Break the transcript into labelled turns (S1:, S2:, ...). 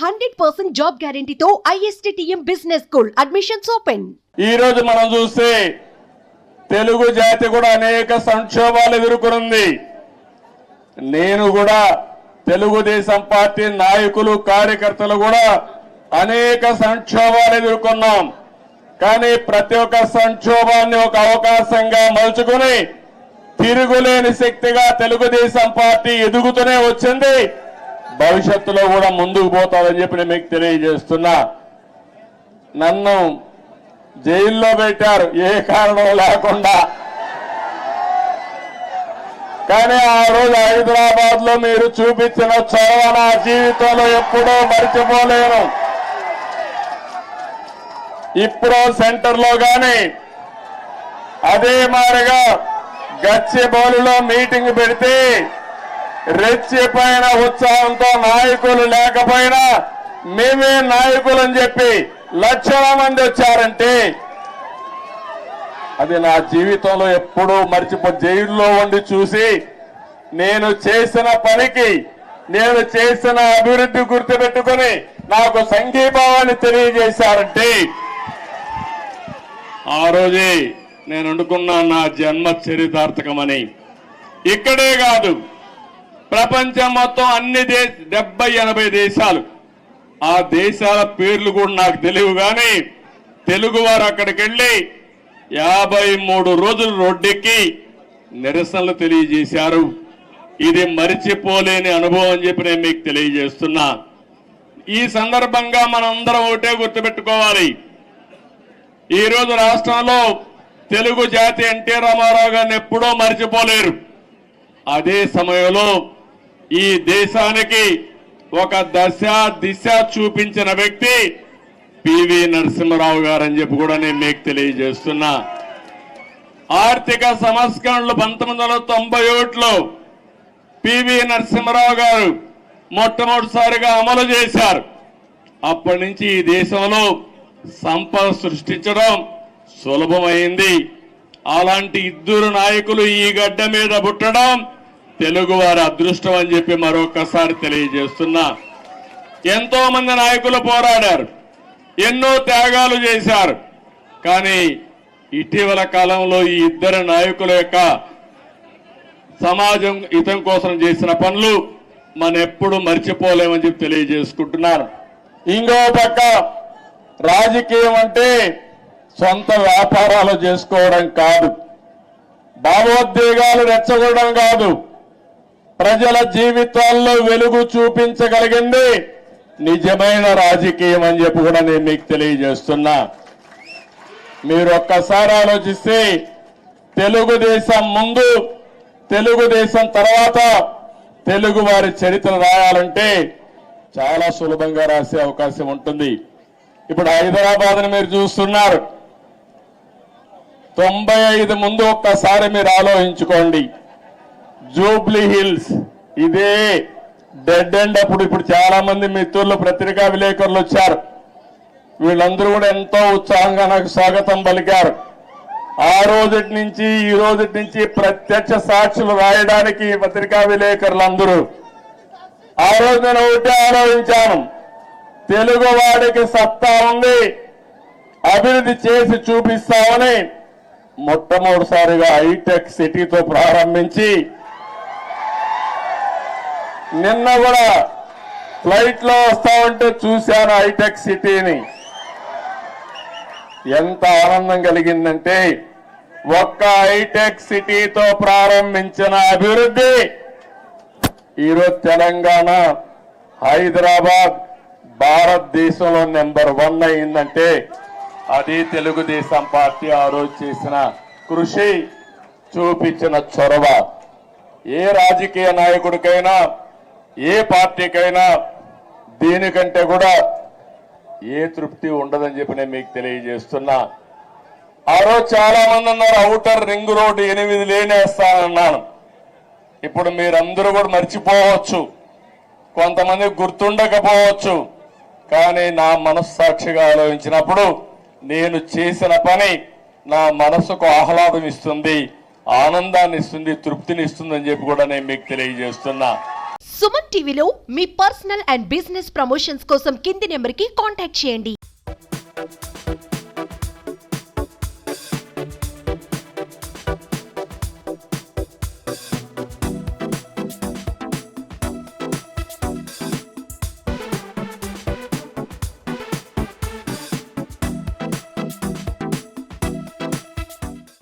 S1: 100% job గ్యారెంటీతో ISTTM business school admissions open.
S2: ఈ రోజు మనం చూస్తే తెలుగు జాతి కూడా అనేక సంక్షోభాలు ఎదుర్కొంది. నేను కూడా తెలుగుదేశం పార్టీ నాయకులు కార్యకర్తలు కూడా అనేక సంక్షోభాలు ఎదుర్కొన్నాం. కానీ ప్రతి ఒక్క సంక్షోభాన్ని ఒక అవకాశంగా మలుచుకుని తిరుగులేని శక్తిగా తెలుగుదేశం పార్టీ ఎదుగుతూనే వచ్చింది. భవిష్యత్తులో కూడా ముందుకు పోతాదని చెప్పి నేను మీకు తెలియజేస్తున్నా. నన్ను జైల్లో పెట్టారు ఏ కారణం లేకుండా. కానీ ఆ రోజు హైదరాబాద్ లో మీరు చూపించిన చొరవ నా జీవితంలో ఎప్పుడూ మర్చిపోలేను. ఇప్పుడు సెంటర్ లో గాని అదే మాదిరిగా గచ్చిబౌలిలో మీటింగ్ పెడితే రెచ్చిపోయిన ఉత్సాహంతో నాయకులు లేకపోయినా మేమే నాయకులని చెప్పి లక్షల మంది వచ్చారంటే అది నా జీవితంలో ఎప్పుడూ జైల్లో ఉండి చూసి నేను చేసిన పనికి నేను చేసిన అభివృద్ధి గుర్తుపెట్టుకుని నాకు సంఘీభావాన్ని తెలియజేశారంటే ఆ రోజే నేను అనుకున్నా నా జన్మ చరితార్థకమని. ఇక్కడే కాదు ప్రపంచం మొత్తం అన్ని 70-80 దేశాలు, ఆ దేశాల పేర్లు కూడా నాకు తెలియవు. కానీ తెలుగువారు అక్కడికి వెళ్లి 53 రోజులు రోడ్డెక్కి నిరసనలు తెలియజేశారు. ఇది మరిచిపోలేని అనుభవం అని చెప్పి నేను మీకు తెలియజేస్తున్నా. ఈ సందర్భంగా మనందరం ఒకటే గుర్తుపెట్టుకోవాలి. ఈ రోజు రాష్ట్రంలో తెలుగు జాతి ఎన్టీ రామారావు గారిని ఎప్పుడూ మరిచిపోలేరు. అదే సమయంలో ఈ దేశానికి ఒక దిశ చూపించిన వ్యక్తి పివి నరసింహారావు గారు అని చెప్పి కూడా నేను మీకు తెలియజేస్తున్నా. ఆర్థిక సంస్కరణలు 1991లో పివి నరసింహారావు గారు మొట్టమొదటిసారిగా అమలు చేశారు. అప్పటి నుంచి ఈ దేశంలో సంపద సృష్టించడం సులభమైంది. అలాంటి ఇద్దరు నాయకులు ఈ గడ్డ మీద పుట్టడం తెలుగు వారి అదృష్టం అని చెప్పి మరొకసారి తెలియజేస్తున్నా. ఎంతో మంది నాయకులు పోరాడారు, ఎన్నో త్యాగాలు చేశారు. కానీ ఇటీవల కాలంలో ఈ ఇద్దరు నాయకుల యొక్క సమాజం హితం కోసం చేసిన పనులు మనం ఎప్పుడు మర్చిపోలేమని చెప్పి తెలియజేసుకుంటున్నాను. ఇంకో పక్క రాజకీయం అంటే సొంత వ్యాపారాలు చేసుకోవడం కాదు, భావోద్వేగాలు రెచ్చగొట్టడం కాదు, ప్రజల జీవితాల్లో వెలుగు చూపించగలిగింది నిజమైన రాజకీయం అని చెప్పి కూడా నేను మీకు తెలియజేస్తున్నా. మీరు ఒక్కసారి ఆలోచిస్తే తెలుగుదేశం ముందు, తెలుగుదేశం తర్వాత తెలుగు వారి చరిత్ర రాయాలంటే చాలా సులభంగా రాసే అవకాశం ఉంటుంది. ఇప్పుడు హైదరాబాద్ని మీరు చూస్తున్నారు. 95 ముందు ఒక్కసారి మీరు ఆలోచించుకోండి. జూబ్లీ హిల్స్ ఇదే డెడ్ ఎండ్. అప్పుడు ఇప్పుడు చాలా మంది మిత్రులు పత్రికా విలేకరులు వచ్చారు. వీళ్ళందరూ కూడా ఎంతో ఉత్సాహంగా నాకు స్వాగతం పలికారు. ఆ రోజటి నుంచి ఈ రోజటి నుంచి ప్రత్యక్ష సాక్షులు రాయడానికి పత్రికా విలేకరులందరూ ఆ రోజు నేను ఒకటే ఆలోచించాను, తెలుగు వాడికి సత్తా ఉంది, అభివృద్ధి చేసి చూపిస్తామని మొట్టమొదటిసారిగా హైటెక్ సిటీతో ప్రారంభించి నిన్న కూడా ఫ్లైట్ లో వస్తా ఉంటే చూశాను హైటెక్ సిటీని. ఎంత ఆనందం కలిగిందంటే ఒక్క హైటెక్ సిటీతో ప్రారంభించిన అభివృద్ధి ఈరోజు తెలంగాణ, హైదరాబాద్ భారతదేశంలో నెంబర్ 1 అయిందంటే అది తెలుగుదేశం పార్టీ ఆ రోజు చేసిన కృషి, చూపించిన చొరవ. ఏ రాజకీయ నాయకుడికైనా ఏ పార్టీకైనా దీనికంటే కూడా ఏ తృప్తి ఉండదని చెప్పి నేను మీకు తెలియజేస్తున్నా. ఆ రోజు చాలా మంది అన్నారు ఔటర్ రింగ్ రోడ్డు 8 లేనేస్తానన్నాను. ఇప్పుడు మీరందరూ కూడా మర్చిపోవచ్చు, కొంతమంది గుర్తుండకపోవచ్చు. కానీ నా మనస్సాక్షిగా ఆలోచించినప్పుడు నేను చేసిన పని నా మనసుకు ఆహ్లాదం ఇస్తుంది, ఆనందాన్ని ఇస్తుంది, తృప్తిని ఇస్తుంది అని చెప్పి కూడా నేను మీకు తెలియజేస్తున్నా.
S1: సుమన్ టీవీలో మీ పర్సనల్ అండ్ బిజినెస్ ప్రమోషన్స్ కోసం కింది నెంబర్కి కాంటాక్ట్ చేయండి.